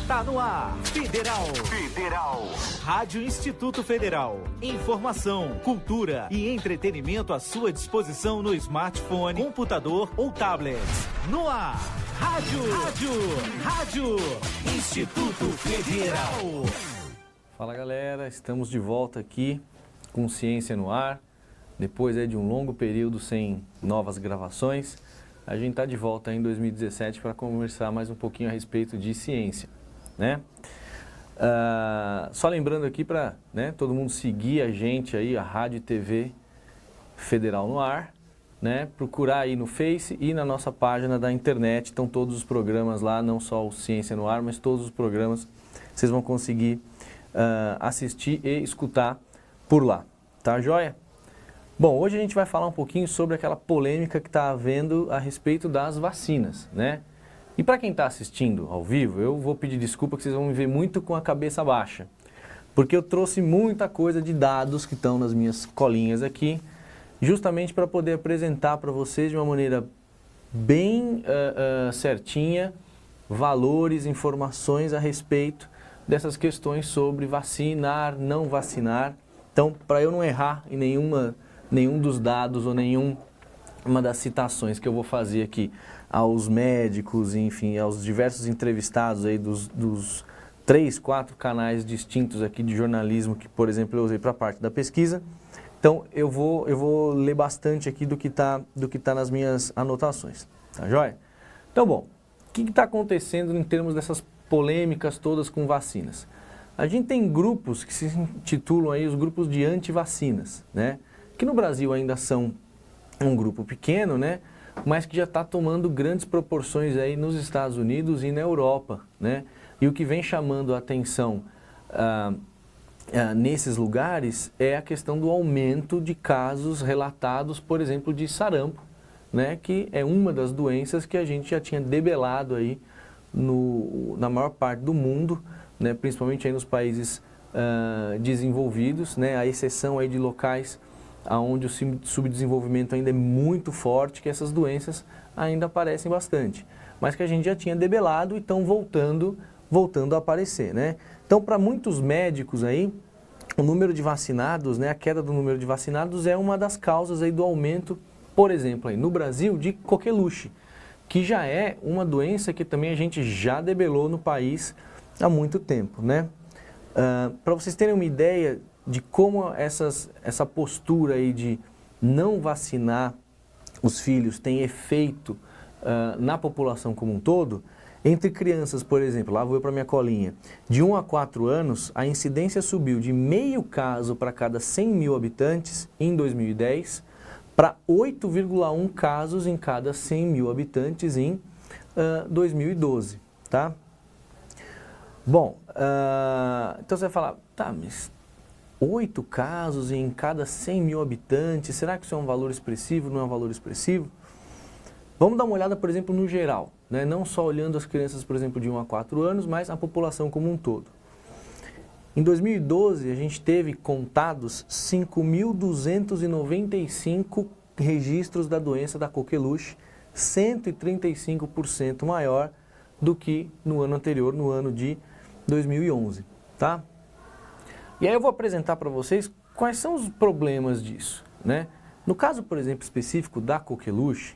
Tá no ar, Federal. Rádio Instituto Federal. Informação, cultura e entretenimento à sua disposição no smartphone, computador ou tablet. No ar, Rádio Instituto Federal. Fala galera, estamos de volta aqui com Ciência no Ar. Depois de um longo período sem novas gravações, a gente está de volta em 2017 para conversar mais um pouquinho a respeito de ciência, né? Só lembrando aqui para todo mundo seguir a gente aí, a Rádio e TV Federal no Ar, né? Procurar aí no Face e na nossa página da internet, estão todos os programas lá, não só o Ciência no Ar, mas todos os programas vocês vão conseguir assistir e escutar por lá, tá joia? Bom, hoje a gente vai falar um pouquinho sobre aquela polêmica que está havendo a respeito das vacinas, né? E para quem está assistindo ao vivo, eu vou pedir desculpa que vocês vão me ver muito com a cabeça baixa, porque eu trouxe muita coisa de dados que estão nas minhas colinhas aqui, justamente para poder apresentar para vocês de uma maneira bem certinha, valores, informações a respeito dessas questões sobre vacinar, não vacinar. Então, para eu não errar em nenhum dos dados ou nenhuma das citações que eu vou fazer aqui aos médicos, enfim, aos diversos entrevistados aí dos 3, 4 canais distintos aqui de jornalismo que, por exemplo, eu usei para a parte da pesquisa. Então, eu vou ler bastante aqui do que tá nas minhas anotações, tá joia? Então, bom, o que está acontecendo em termos dessas polêmicas todas com vacinas? A gente tem grupos que se intitulam aí os grupos de antivacinas, né? Que no Brasil ainda são um grupo pequeno, né? Mas que já está tomando grandes proporções aí nos Estados Unidos e na Europa, né? E o que vem chamando a atenção nesses lugares é a questão do aumento de casos relatados, por exemplo, de sarampo, né? Que é uma das doenças que a gente já tinha debelado aí na maior parte do mundo, né? Principalmente aí nos países desenvolvidos, né? A exceção aí de locais onde o subdesenvolvimento ainda é muito forte, que essas doenças ainda aparecem bastante, mas que a gente já tinha debelado e estão voltando a aparecer, né? Então, para muitos médicos aí, o número de vacinados, né, a queda do número de vacinados é uma das causas aí do aumento, por exemplo, aí no Brasil, de coqueluche, que já é uma doença que também a gente já debelou no país há muito tempo, né? Para vocês terem uma ideia de como essa postura aí de não vacinar os filhos tem efeito na população como um todo, entre crianças, por exemplo, lá vou eu para minha colinha, de 1 a 4 anos, a incidência subiu de meio caso para cada 100 mil habitantes em 2010 para 8,1 casos em cada 100 mil habitantes em 2012, tá? Bom, então você vai falar, tá, mas 8 casos em cada 100 mil habitantes, será que isso é um valor expressivo, não é um valor expressivo? Vamos dar uma olhada, por exemplo, no geral, né? Não só olhando as crianças, por exemplo, de 1 a 4 anos, mas a população como um todo. Em 2012, a gente teve contados 5.295 registros da doença da coqueluche, 135% maior do que no ano anterior, no ano de 2011, tá? E aí eu vou apresentar para vocês quais são os problemas disso, né? No caso, por exemplo, específico da coqueluche,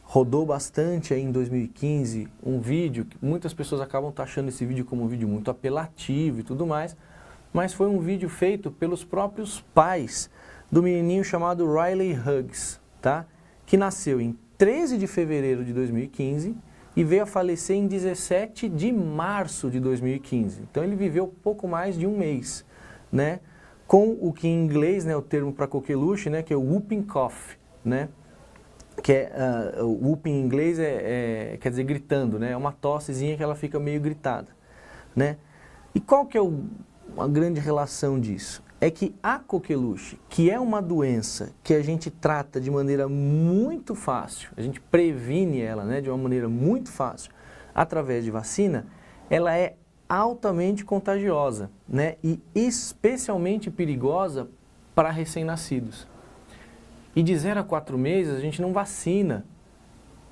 rodou bastante aí em 2015 um vídeo, que muitas pessoas acabam taxando esse vídeo como um vídeo muito apelativo e tudo mais, mas foi um vídeo feito pelos próprios pais do menininho chamado Riley Huggs, tá? Que nasceu em 13 de fevereiro de 2015 e veio a falecer em 17 de março de 2015. Então ele viveu pouco mais de um mês, né? Com o que em inglês, né, o termo para coqueluche, né, que é o whooping cough, né? Que o whooping em inglês quer dizer gritando, né? É uma tossezinha que ela fica meio gritada, né? E qual que é a grande relação disso? É que a coqueluche, que é uma doença que a gente trata de maneira muito fácil, a gente previne ela, né, de uma maneira muito fácil, através de vacina, ela é altamente contagiosa, né, e especialmente perigosa para recém-nascidos. E de 0 a 4 meses a gente não vacina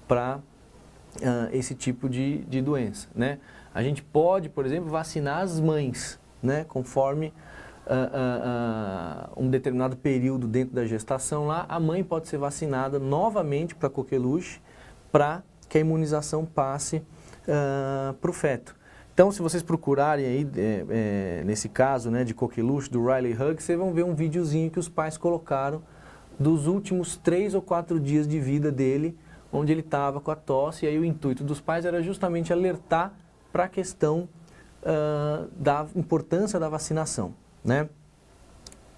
para esse tipo de doença, né? A gente pode, por exemplo, vacinar as mães, né? Conforme um determinado período dentro da gestação lá, a mãe pode ser vacinada novamente para coqueluche para que a imunização passe para o feto. Então, se vocês procurarem aí, nesse caso, né, de coqueluche, do Riley Hugg, vocês vão ver um videozinho que os pais colocaram dos últimos 3 ou 4 dias de vida dele, onde ele estava com a tosse, e aí o intuito dos pais era justamente alertar para a questão da importância da vacinação, né?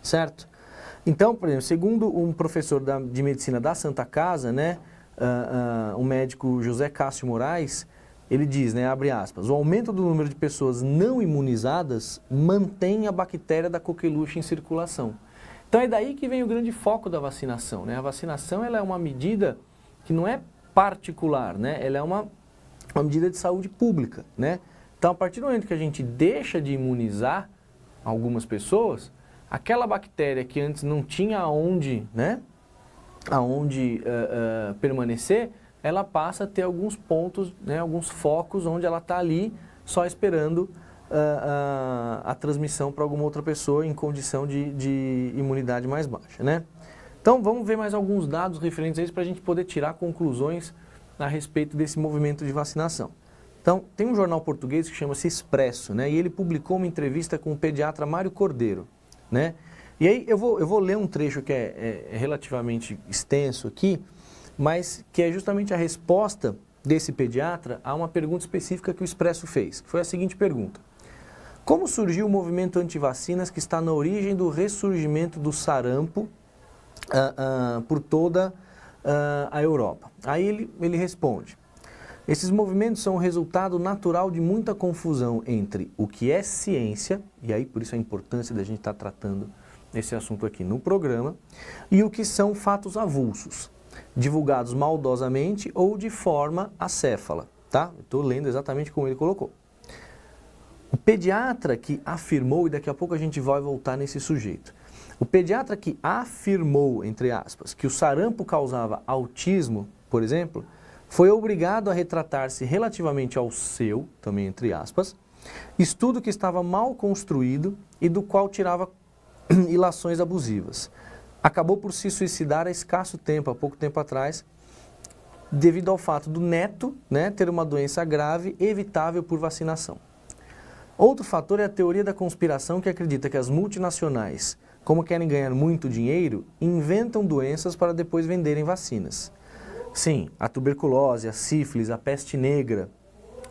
Certo? Então, por exemplo, segundo um professor de medicina da Santa Casa, né, o médico José Cássio Moraes, ele diz, né, abre aspas, o aumento do número de pessoas não imunizadas mantém a bactéria da coqueluche em circulação. Então é daí que vem o grande foco da vacinação, né? A vacinação ela é uma medida que não é particular, né? Ela é uma medida de saúde pública, né? Então a partir do momento que a gente deixa de imunizar algumas pessoas, aquela bactéria que antes não tinha aonde, né, permanecer, ela passa a ter alguns pontos, né, alguns focos onde ela está ali só esperando a transmissão para alguma outra pessoa em condição de imunidade mais baixa, né? Então vamos ver mais alguns dados referentes a isso para a gente poder tirar conclusões a respeito desse movimento de vacinação. Então tem um jornal português que chama-se Expresso, né, e ele publicou uma entrevista com o pediatra Mário Cordeiro, né? E aí eu vou ler um trecho que é relativamente extenso aqui, mas que é justamente a resposta desse pediatra a uma pergunta específica que o Expresso fez, que foi a seguinte pergunta: como surgiu o movimento anti-vacinas que está na origem do ressurgimento do sarampo por toda a Europa? Aí ele responde: esses movimentos são o resultado natural de muita confusão entre o que é ciência, e aí por isso a importância da gente estar tratando esse assunto aqui no programa, e o que são fatos avulsos, divulgados maldosamente ou de forma acéfala, tá? Estou lendo exatamente como ele colocou. O pediatra que afirmou, e daqui a pouco a gente vai voltar nesse sujeito, o pediatra que afirmou, entre aspas, que o sarampo causava autismo, por exemplo, foi obrigado a retratar-se relativamente ao seu, também entre aspas, estudo que estava mal construído e do qual tirava ilações abusivas. Acabou por se suicidar há escasso tempo, há pouco tempo atrás, devido ao fato do neto, né, ter uma doença grave evitável por vacinação. Outro fator é a teoria da conspiração que acredita que as multinacionais, como querem ganhar muito dinheiro, inventam doenças para depois venderem vacinas. Sim, a tuberculose, a sífilis, a peste negra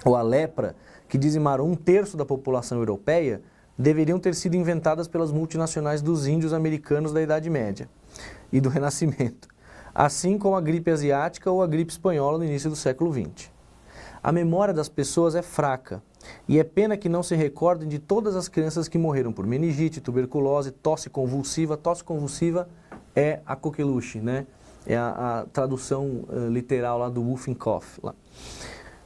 ou a lepra, que dizimaram 1/3 da população europeia, deveriam ter sido inventadas pelas multinacionais dos índios americanos da Idade Média e do Renascimento, assim como a gripe asiática ou a gripe espanhola no início do século XX. A memória das pessoas é fraca e é pena que não se recordem de todas as crianças que morreram por meningite, tuberculose, tosse convulsiva. Tosse convulsiva é a coqueluche, né? É a tradução literal lá do whooping cough. Lá.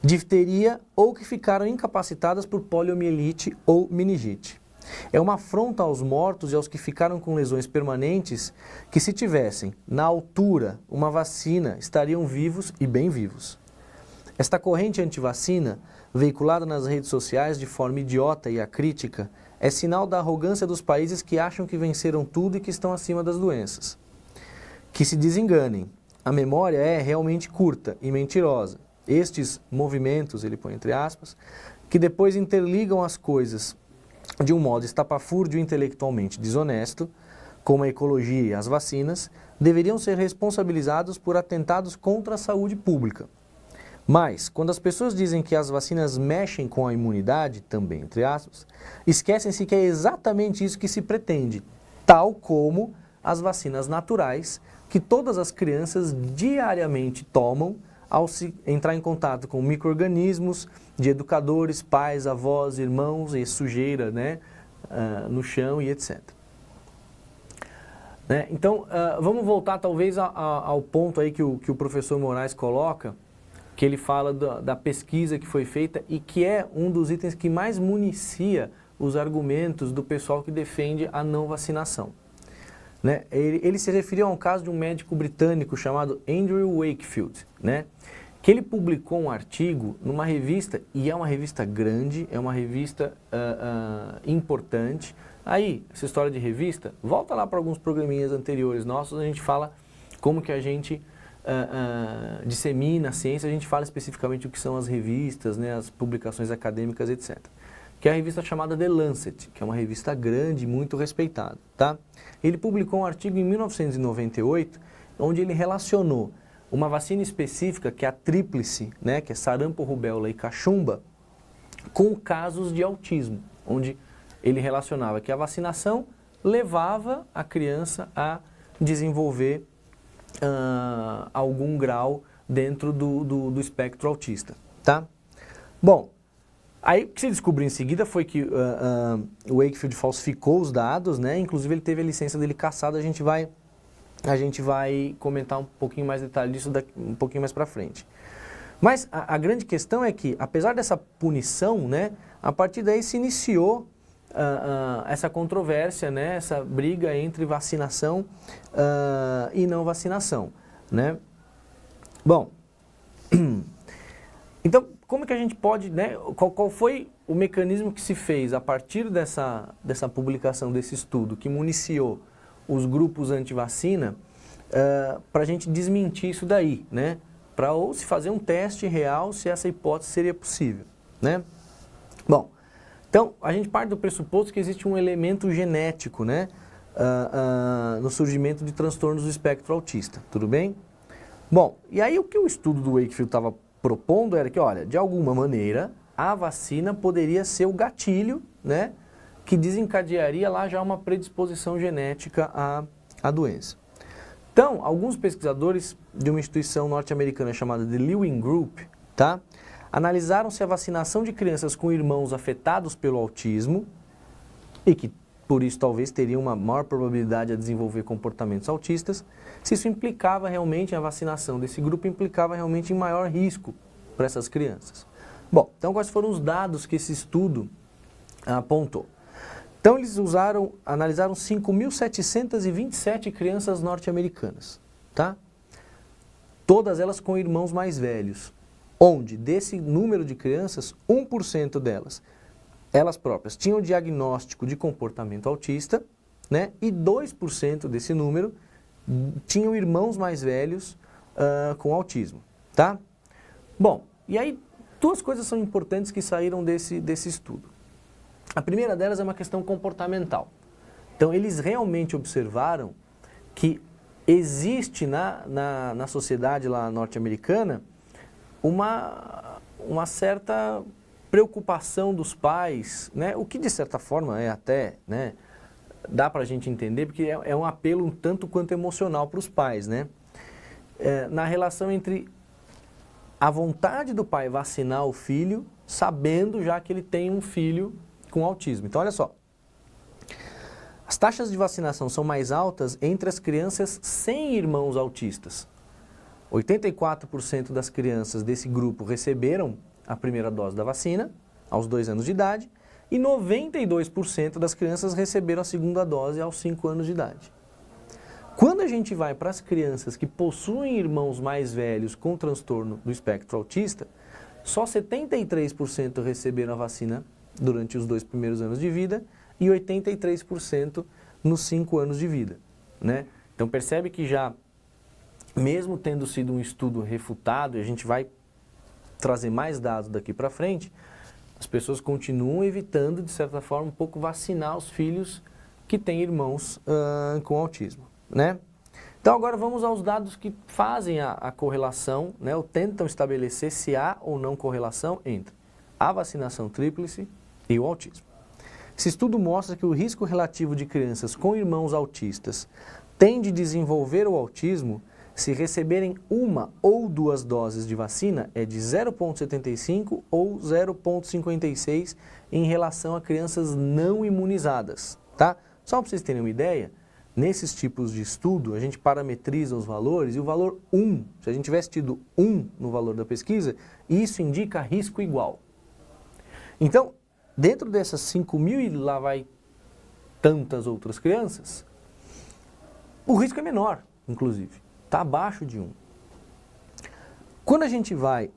Difteria ou que ficaram incapacitadas por poliomielite ou meningite. É uma afronta aos mortos e aos que ficaram com lesões permanentes que, se tivessem, na altura, uma vacina, estariam vivos e bem vivos. Esta corrente antivacina, veiculada nas redes sociais de forma idiota e acrítica, é sinal da arrogância dos países que acham que venceram tudo e que estão acima das doenças. Que se desenganem, a memória é realmente curta e mentirosa. Estes movimentos, ele põe entre aspas, que depois interligam as coisas de um modo estapafúrdio e intelectualmente desonesto, como a ecologia e as vacinas, deveriam ser responsabilizados por atentados contra a saúde pública. Mas, quando as pessoas dizem que as vacinas mexem com a imunidade, também entre aspas, esquecem-se que é exatamente isso que se pretende, tal como as vacinas naturais que todas as crianças diariamente tomam ao se entrar em contato com micro-organismos de educadores, pais, avós, irmãos e sujeira, né, no chão e etc. Né? Então, vamos voltar talvez ao ponto aí que o professor Moraes coloca, que ele fala da pesquisa que foi feita e que é um dos itens que mais municia os argumentos do pessoal que defende a não vacinação. Né? Ele se referiu a um caso de um médico britânico chamado Andrew Wakefield, né? que ele publicou um artigo numa revista, e é uma revista grande, é uma revista importante. Aí, essa história de revista, volta lá para alguns programinhas anteriores nossos, a gente fala como que a gente dissemina a ciência, a gente fala especificamente o que são as revistas, né, as publicações acadêmicas, etc. Que é a revista chamada The Lancet, que é uma revista grande, muito respeitada, tá? Ele publicou um artigo em 1998, onde ele relacionou uma vacina específica, que é a tríplice, né, que é sarampo, rubéola e cachumba, com casos de autismo, onde ele relacionava que a vacinação levava a criança a desenvolver algum grau dentro do espectro autista, tá? Bom, aí o que se descobriu em seguida foi que o Wakefield falsificou os dados, né? Inclusive ele teve a licença dele cassada, a gente vai comentar um pouquinho mais detalhe disso um pouquinho mais para frente. Mas a grande questão é que, apesar dessa punição, né, a partir daí se iniciou essa controvérsia, né, essa briga entre vacinação e não vacinação, né? Bom, então como que a gente pode, né, qual foi o mecanismo que se fez a partir dessa publicação desse estudo que municiou os grupos anti-vacina para a gente desmentir isso daí, né? Para ou se fazer um teste real se essa hipótese seria possível, né? Bom, então a gente parte do pressuposto que existe um elemento genético, né, no surgimento de transtornos do espectro autista, tudo bem? Bom, e aí o que o estudo do Wakefield estava propondo era que, olha, de alguma maneira a vacina poderia ser o gatilho, né, que desencadearia lá já uma predisposição genética à doença. Então, alguns pesquisadores de uma instituição norte-americana chamada The Lewin Group, tá, analisaram se a vacinação de crianças com irmãos afetados pelo autismo, e que por isso talvez teriam uma maior probabilidade de desenvolver comportamentos autistas, se isso implicava realmente, a vacinação desse grupo implicava realmente em maior risco para essas crianças. Bom, então quais foram os dados que esse estudo apontou? Então eles analisaram 5.727 crianças norte-americanas, tá? Todas elas com irmãos mais velhos, onde desse número de crianças, 1% delas, elas próprias, tinham o diagnóstico de comportamento autista, né? E 2% desse número tinham irmãos mais velhos com autismo, tá? Bom, e aí duas coisas são importantes que saíram desse estudo. A primeira delas é uma questão comportamental. Então, eles realmente observaram que existe na sociedade lá norte-americana uma certa preocupação dos pais, né? O que de certa forma é até, né, dá para a gente entender, porque é um apelo um tanto quanto emocional para os pais, né? Na relação entre a vontade do pai vacinar o filho, sabendo já que ele tem um filho com autismo. Então, olha só, as taxas de vacinação são mais altas entre as crianças sem irmãos autistas. 84% das crianças desse grupo receberam a primeira dose da vacina, aos 2 anos de idade, e 92% das crianças receberam a segunda dose aos 5 anos de idade. Quando a gente vai para as crianças que possuem irmãos mais velhos com transtorno do espectro autista, só 73% receberam a vacina durante os 2 primeiros anos de vida e 83% nos 5 anos de vida, né? Então percebe que já, mesmo tendo sido um estudo refutado, e a gente vai trazer mais dados daqui para frente, as pessoas continuam evitando, de certa forma, um pouco vacinar os filhos que têm irmãos com autismo, né? Então agora vamos aos dados que fazem a correlação, né, ou tentam estabelecer se há ou não correlação entre a vacinação tríplice e o autismo. Esse estudo mostra que o risco relativo de crianças com irmãos autistas tende a desenvolver o autismo se receberem 1 ou 2 doses de vacina é de 0,75 ou 0,56 em relação a crianças não imunizadas, tá? Só para vocês terem uma ideia, nesses tipos de estudo a gente parametriza os valores e o valor 1, se a gente tivesse tido 1 no valor da pesquisa, isso indica risco igual. Então, dentro dessas 5.000 e lá vai tantas outras crianças, o risco é menor, inclusive. Está abaixo de 1. Quando a gente vai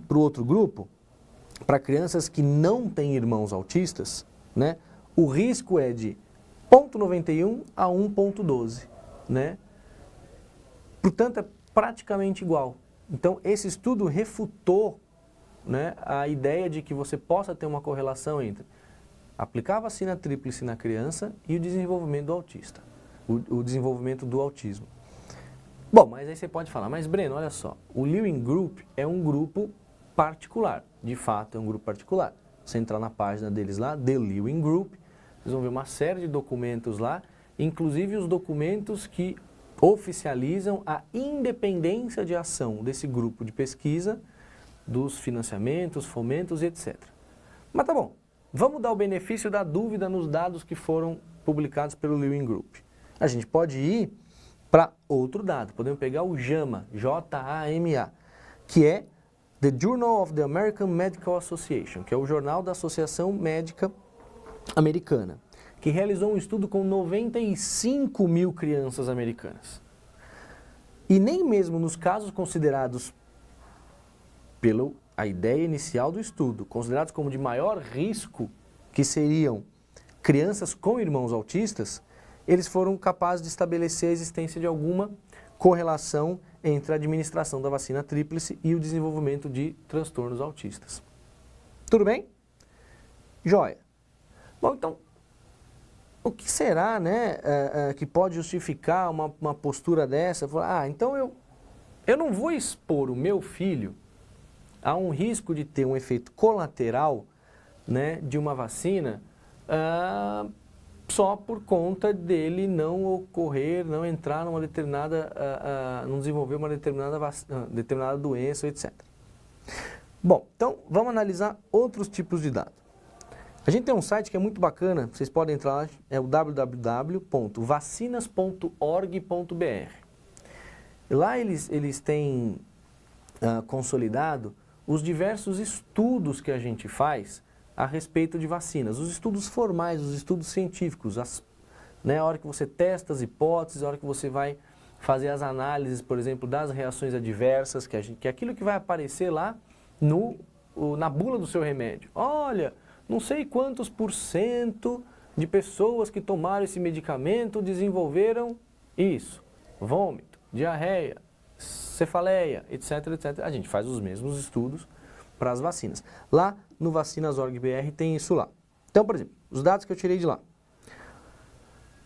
para o outro grupo, para crianças que não têm irmãos autistas, né, o risco é de 0,91 a 1,12, né? Portanto, é praticamente igual. Então, esse estudo refutou, né, a ideia de que você possa ter uma correlação entre aplicar a vacina tríplice na criança e o desenvolvimento do autista, o desenvolvimento do autismo. Bom, mas aí você pode falar, mas Breno, olha só, o Lewin Group é um grupo particular, de fato é um grupo particular. Você entrar na página deles lá, The Lewin Group, vocês vão ver uma série de documentos lá, inclusive os documentos que oficializam a independência de ação desse grupo de pesquisa, dos financiamentos, fomentos, etc. Mas tá bom, vamos dar o benefício da dúvida nos dados que foram publicados pelo Lewin Group. A gente pode ir para outro dado, podemos pegar o JAMA, J-A-M-A, que é The Journal of the American Medical Association, que é o jornal da Associação Médica Americana, que realizou um estudo com 95 mil crianças americanas. E nem mesmo nos casos considerados, pela a ideia inicial do estudo, considerados como de maior risco, que seriam crianças com irmãos autistas, eles foram capazes de estabelecer a existência de alguma correlação entre a administração da vacina tríplice e o desenvolvimento de transtornos autistas. Tudo bem? Joia. Bom, então, o que será, né, que pode justificar uma postura dessa? Falar, então eu não vou expor o meu filho a um risco de ter um efeito colateral, né, de uma vacina só por conta dele não ocorrer, não entrar numa determinada, não desenvolver uma determinada doença, etc. Bom, então vamos analisar outros tipos de dados. A gente tem um site que é muito bacana, vocês podem entrar lá, é o www.vacinas.org.br. Lá eles têm consolidado os diversos estudos que a gente faz a respeito de vacinas. Os estudos formais, os estudos científicos, né, a hora que você testa as hipóteses, a hora que você vai fazer as análises, por exemplo, das reações adversas, que é aquilo que vai aparecer lá na bula do seu remédio. Olha, não sei quantos % de pessoas que tomaram esse medicamento desenvolveram isso, vômito, diarreia, cefaleia, etc, etc. A gente faz os mesmos estudos para as vacinas. Lá no Vacinas.org.br tem isso lá. Então, por exemplo, os dados que eu tirei de lá.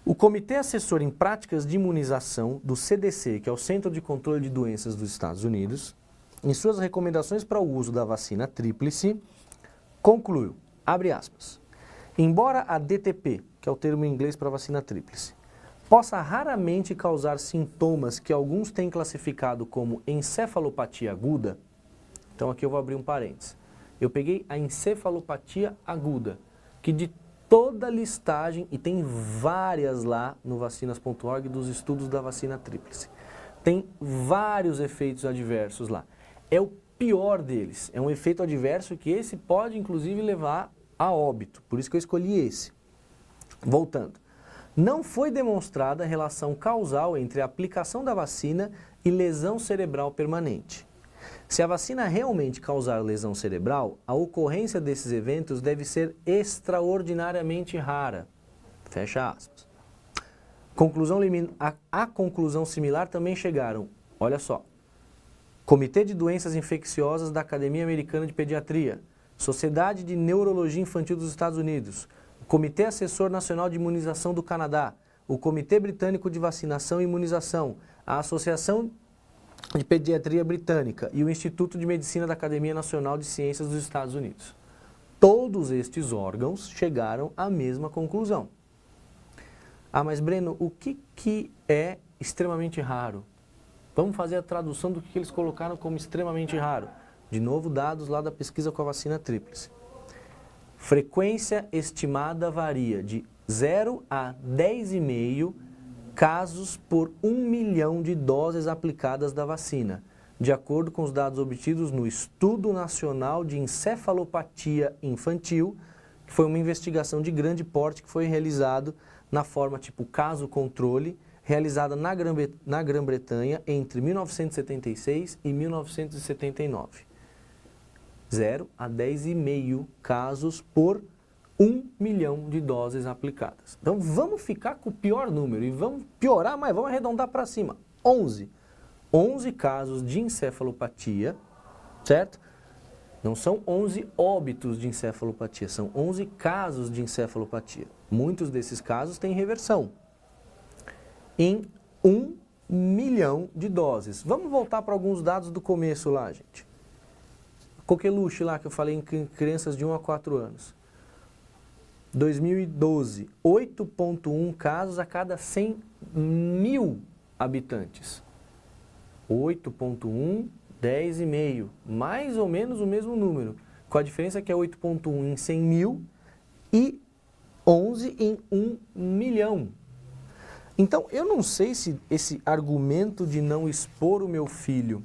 O Comitê Assessor em Práticas de Imunização do CDC, que é o Centro de Controle de Doenças dos Estados Unidos, em suas recomendações para o uso da vacina tríplice, concluiu, abre aspas, embora a DTP, que é o termo em inglês para vacina tríplice, possa raramente causar sintomas que alguns têm classificado como encefalopatia aguda, então aqui eu vou abrir um parênteses. Eu peguei a encefalopatia aguda, que de toda a listagem, e tem várias lá no vacinas.org dos estudos da vacina tríplice, tem vários efeitos adversos lá. É o pior deles, é um efeito adverso que esse pode inclusive levar a óbito, por isso que eu escolhi esse. Voltando, não foi demonstrada a relação causal entre a aplicação da vacina e lesão cerebral permanente. Se a vacina realmente causar lesão cerebral, a ocorrência desses eventos deve ser extraordinariamente rara. Fecha aspas. A conclusão similar também chegaram, olha só, Comitê de Doenças Infecciosas da Academia Americana de Pediatria, Sociedade de Neurologia Infantil dos Estados Unidos, o Comitê Assessor Nacional de Imunização do Canadá, o Comitê Britânico de Vacinação e Imunização, a Associação de Pediatria Britânica e o Instituto de Medicina da Academia Nacional de Ciências dos Estados Unidos. Todos estes órgãos chegaram à mesma conclusão. Ah, mas Breno, o que é extremamente raro? Vamos fazer a tradução do que eles colocaram como extremamente raro. De novo, dados lá da pesquisa com a vacina tríplice. Frequência estimada varia de 0 a 10,5 casos por 1 milhão de doses aplicadas da vacina, de acordo com os dados obtidos no Estudo Nacional de Encefalopatia Infantil, que foi uma investigação de grande porte que foi realizado na forma tipo caso controle, realizada na Grã-Bretanha entre 1976 e 1979. 0 a 10,5 casos por 1 milhão de doses aplicadas. Então vamos ficar com o pior número e vamos piorar, mas vamos arredondar para cima. 11 casos de encefalopatia, certo? Não são 11 óbitos de encefalopatia, são 11 casos de encefalopatia. Muitos desses casos têm reversão. Em 1 milhão de doses. Vamos voltar para alguns dados do começo lá, gente. Coqueluche lá que eu falei em crianças de 1 a 4 anos. 2012, 8,1 casos a cada 100 mil habitantes. 8,1, 10,5. Mais ou menos o mesmo número. Com a diferença que é 8,1 em 100 mil e 11 em 1 milhão. Então, eu não sei se esse argumento de não expor o meu filho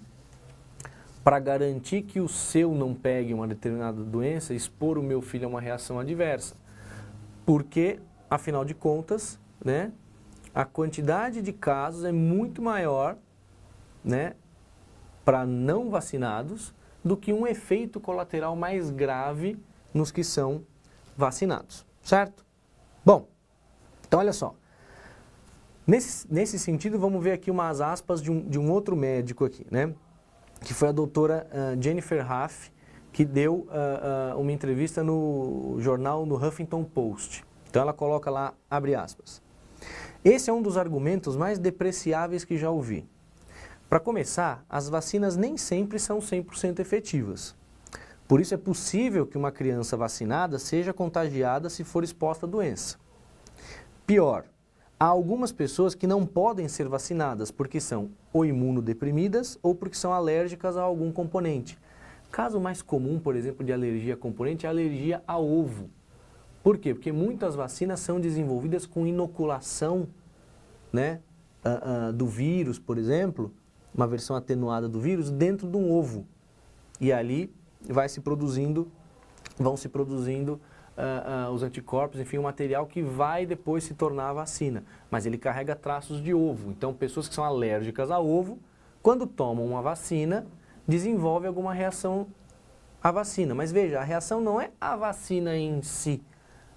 para garantir que o seu não pegue uma determinada doença, expor o meu filho a uma reação adversa. Porque, afinal de contas, né, a quantidade de casos é muito maior, né, para não vacinados do que um efeito colateral mais grave nos que são vacinados, certo? Bom, então olha só. Nesse sentido, vamos ver aqui umas aspas de um outro médico aqui, né? Que foi a doutora Jennifer Haff, que deu uma entrevista no jornal, no Huffington Post. Então ela coloca lá, abre aspas. Esse é um dos argumentos mais depreciáveis que já ouvi. Para começar, as vacinas nem sempre são 100% efetivas. Por isso é possível que uma criança vacinada seja contagiada se for exposta à doença. Pior, há algumas pessoas que não podem ser vacinadas porque são ou imunodeprimidas ou porque são alérgicas a algum componente. Caso mais comum, por exemplo, de alergia a componente é a alergia a ovo. Por quê? Porque muitas vacinas são desenvolvidas com inoculação, né, do vírus, por exemplo, uma versão atenuada do vírus, dentro de um ovo. E ali vão se produzindo os anticorpos, enfim, o material que vai depois se tornar a vacina. Mas ele carrega traços de ovo. Então, pessoas que são alérgicas a ovo, quando tomam uma vacina, desenvolvem alguma reação à vacina. Mas veja, a reação não é a vacina em si.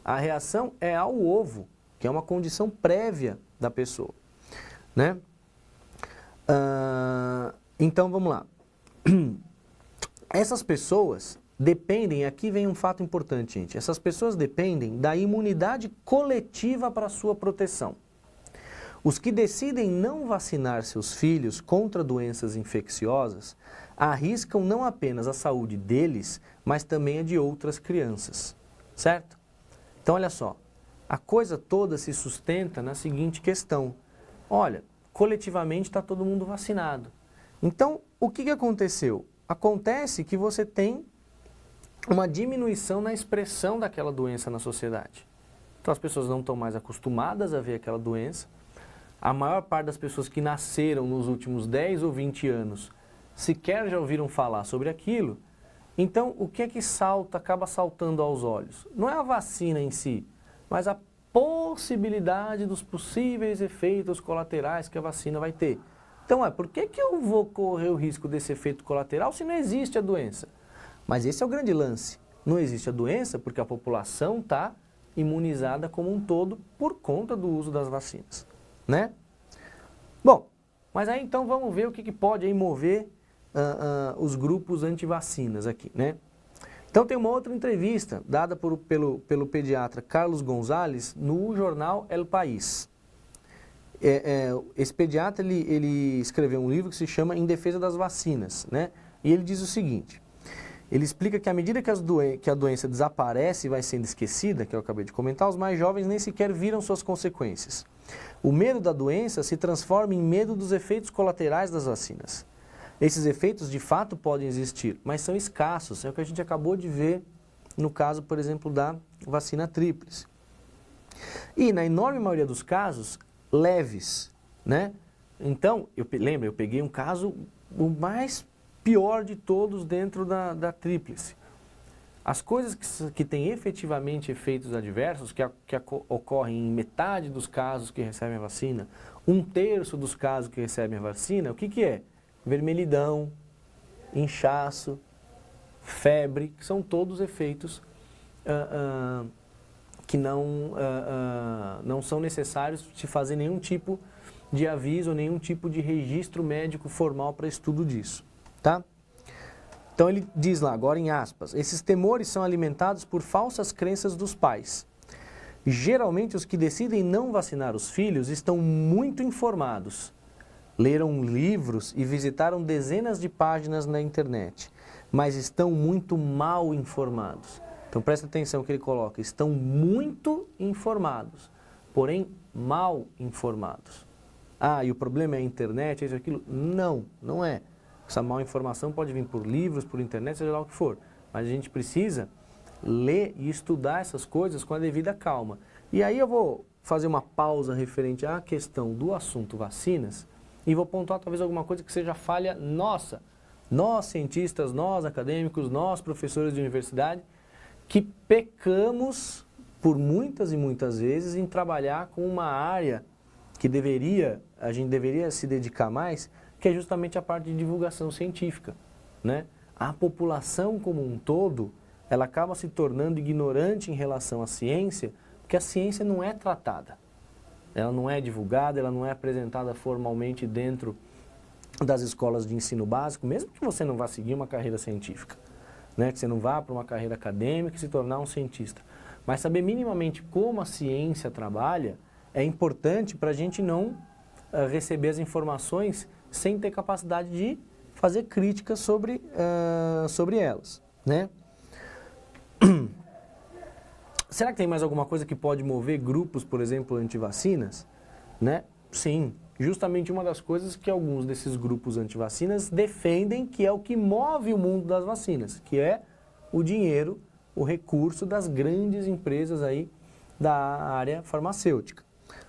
A reação é ao ovo, que é uma condição prévia da pessoa, né? Então, vamos lá. Essas pessoas dependem, aqui vem um fato importante, gente. Essas pessoas dependem da imunidade coletiva para sua proteção. Os que decidem não vacinar seus filhos contra doenças infecciosas arriscam não apenas a saúde deles, mas também a de outras crianças, certo? Então, olha só, a coisa toda se sustenta na seguinte questão. Olha, coletivamente está todo mundo vacinado. Então, o que aconteceu? Acontece que você tem uma diminuição na expressão daquela doença na sociedade. Então, as pessoas não estão mais acostumadas a ver aquela doença. A maior parte das pessoas que nasceram nos últimos 10 ou 20 anos sequer já ouviram falar sobre aquilo. Então, o que é que acaba saltando aos olhos? Não é a vacina em si, mas a possibilidade dos possíveis efeitos colaterais que a vacina vai ter. Então, por que eu vou correr o risco desse efeito colateral se não existe a doença? Mas esse é o grande lance. Não existe a doença porque a população está imunizada como um todo por conta do uso das vacinas, né? Bom, mas aí então vamos ver o que pode aí mover os grupos anti-vacinas aqui, né? Então tem uma outra entrevista dada pelo pediatra Carlos Gonzalez no jornal El País. Esse pediatra ele escreveu um livro que se chama Em Defesa das Vacinas, né? E ele diz o seguinte, ele explica que à medida que a doença desaparece e vai sendo esquecida, que eu acabei de comentar, os mais jovens nem sequer viram suas consequências. O medo da doença se transforma em medo dos efeitos colaterais das vacinas. Esses efeitos de fato podem existir, mas são escassos, é o que a gente acabou de ver no caso, por exemplo, da vacina tríplice. E na enorme maioria dos casos, leves, né? Então, eu peguei um caso, o mais pior de todos dentro da tríplice. As coisas que têm efetivamente efeitos adversos, que ocorrem em metade dos casos que recebem a vacina, 1/3 dos casos que recebem a vacina, o que é? Vermelhidão, inchaço, febre, que são todos efeitos que não são necessários se fazer nenhum tipo de aviso, nenhum tipo de registro médico formal para estudo disso, tá? Então ele diz lá, agora em aspas, esses temores são alimentados por falsas crenças dos pais. Geralmente os que decidem não vacinar os filhos estão muito informados, leram livros e visitaram dezenas de páginas na internet, mas estão muito mal informados. Então presta atenção no que ele coloca, estão muito informados, porém mal informados. Ah, e o problema é a internet, isso, aquilo? Não, não é. Essa mal informação pode vir por livros, por internet, seja lá o que for. Mas a gente precisa ler e estudar essas coisas com a devida calma. E aí eu vou fazer uma pausa referente à questão do assunto vacinas e vou pontuar talvez alguma coisa que seja falha nossa. Nós cientistas, nós acadêmicos, nós professores de universidade, que pecamos por muitas e muitas vezes em trabalhar com uma área que a gente deveria se dedicar mais, que é justamente a parte de divulgação científica, né? A população como um todo, ela acaba se tornando ignorante em relação à ciência, porque a ciência não é tratada. Ela não é divulgada, ela não é apresentada formalmente dentro das escolas de ensino básico, mesmo que você não vá seguir uma carreira científica, né? Que você não vá para uma carreira acadêmica e se tornar um cientista. Mas saber minimamente como a ciência trabalha é importante para a gente não receber as informações sem ter capacidade de fazer críticas sobre elas, né? Será que tem mais alguma coisa que pode mover grupos, por exemplo, antivacinas? Né? Sim, justamente uma das coisas que alguns desses grupos antivacinas defendem que é o que move o mundo das vacinas, que é o dinheiro, o recurso das grandes empresas aí da área farmacêutica.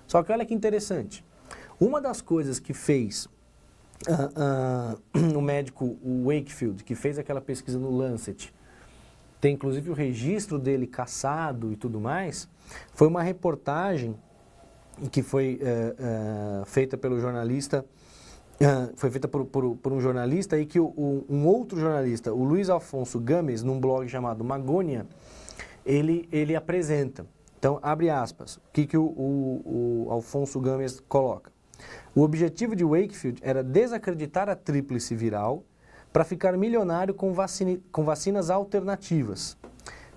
Só que olha que interessante, uma das coisas que fez o médico Wakefield, que fez aquela pesquisa no Lancet, tem inclusive o registro dele cassado e tudo mais, foi uma reportagem que foi feita pelo jornalista, foi feita por um jornalista e que um outro jornalista, o Luiz Alfonso Gomes, num blog chamado Magônia, ele apresenta. Então, abre aspas, o que o Alfonso Gomes coloca? O objetivo de Wakefield era desacreditar a tríplice viral para ficar milionário com vacinas alternativas.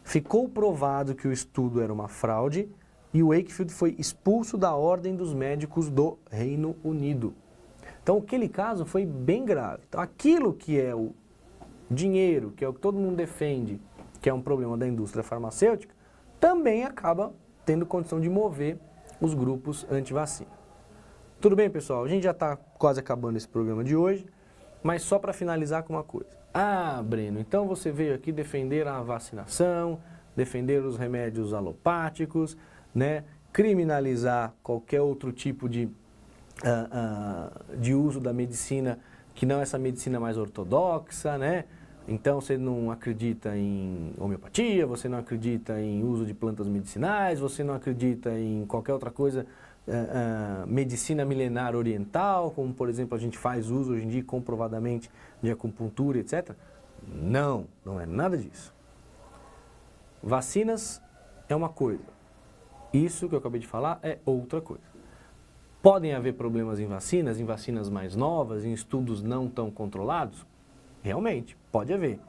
Ficou provado que o estudo era uma fraude e Wakefield foi expulso da Ordem dos Médicos do Reino Unido. Então, aquele caso foi bem grave. Então, aquilo que é o dinheiro, que é o que todo mundo defende, que é um problema da indústria farmacêutica, também acaba tendo condição de mover os grupos anti-vacina. Tudo bem, pessoal? A gente já está quase acabando esse programa de hoje, mas só para finalizar com uma coisa. Ah, Breno, então você veio aqui defender a vacinação, defender os remédios alopáticos, né? Criminalizar qualquer outro tipo de uso da medicina que não essa medicina mais ortodoxa, né? Então você não acredita em homeopatia, você não acredita em uso de plantas medicinais, você não acredita em qualquer outra coisa, medicina milenar oriental, como por exemplo a gente faz uso hoje em dia comprovadamente de acupuntura, etc. Não, não é nada disso. Vacinas é uma coisa, isso que eu acabei de falar é outra coisa. Podem haver problemas em vacinas mais novas, em estudos não tão controlados? Realmente, pode haver.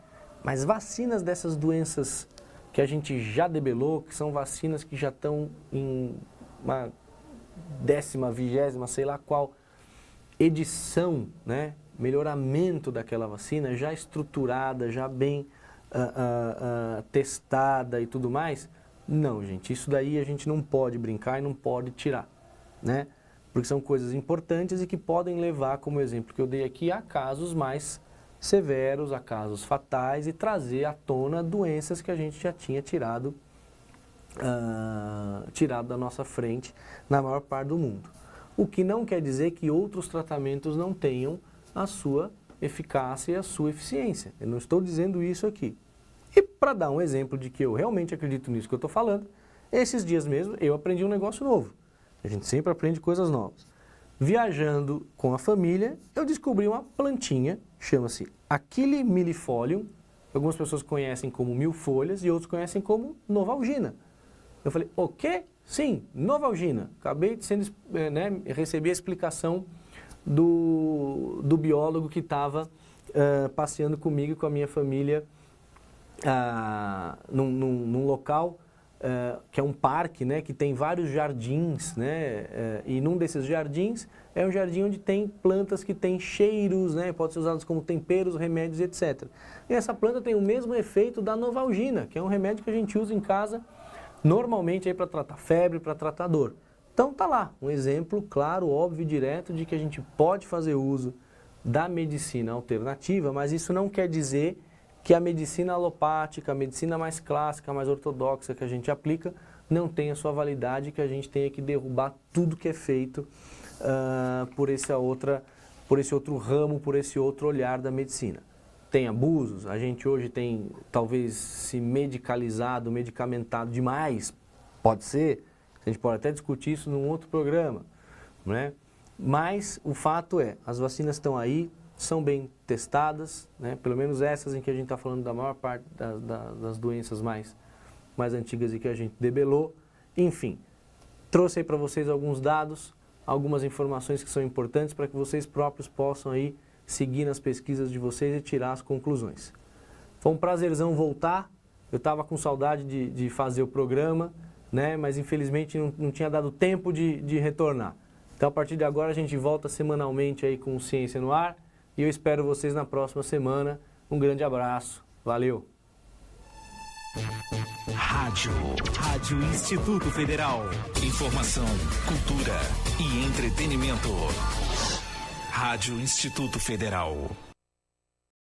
Mas vacinas dessas doenças que a gente já debelou, que são vacinas que já estão em uma 10ª, 20ª, sei lá qual edição, né? Melhoramento daquela vacina, já estruturada, já bem testada e tudo mais. Não, gente, isso daí a gente não pode brincar e não pode tirar, né? Porque são coisas importantes e que podem levar, como exemplo que eu dei aqui, a casos mais severos, a casos fatais e trazer à tona doenças que a gente já tinha tirado da nossa frente na maior parte do mundo. O que não quer dizer que outros tratamentos não tenham a sua eficácia e a sua eficiência. Eu não estou dizendo isso aqui. E para dar um exemplo de que eu realmente acredito nisso que eu estou falando, esses dias mesmo eu aprendi um negócio novo. A gente sempre aprende coisas novas. Viajando com a família, eu descobri uma plantinha, chama-se Achille millefolium. Algumas pessoas conhecem como milfolhas e outros conhecem como novalgina. Eu falei, o quê? Sim, novalgina. Acabei de receber a explicação do biólogo que estava passeando comigo e com a minha família num local que é um parque, né, que tem vários jardins, né, e num desses jardins é um jardim onde tem plantas que têm cheiros, né, podem ser usadas como temperos, remédios, etc. E essa planta tem o mesmo efeito da novalgina, que é um remédio que a gente usa em casa normalmente para tratar febre, para tratar dor. Então tá lá, um exemplo claro, óbvio e direto de que a gente pode fazer uso da medicina alternativa, mas isso não quer dizer que a medicina alopática, a medicina mais clássica, mais ortodoxa que a gente aplica, não tenha sua validade, que a gente tenha que derrubar tudo que é feito por esse outro ramo, por esse outro olhar da medicina. Tem abusos, a gente hoje tem talvez se medicalizado, medicamentado demais, pode ser, a gente pode até discutir isso num outro programa, né? Mas o fato é, as vacinas estão aí, são bem testadas, né? Pelo menos essas em que a gente está falando da maior parte das doenças mais antigas e que a gente debelou. Enfim, trouxe aí para vocês alguns dados, algumas informações que são importantes para que vocês próprios possam aí seguir nas pesquisas de vocês e tirar as conclusões. Foi um prazerzão voltar, eu estava com saudade de fazer o programa, né? Mas infelizmente não tinha dado tempo de retornar. Então a partir de agora a gente volta semanalmente aí com Ciência no Ar e eu espero vocês na próxima semana. Um grande abraço, valeu! Rádio Instituto Federal. Informação, cultura e entretenimento. Rádio Instituto Federal.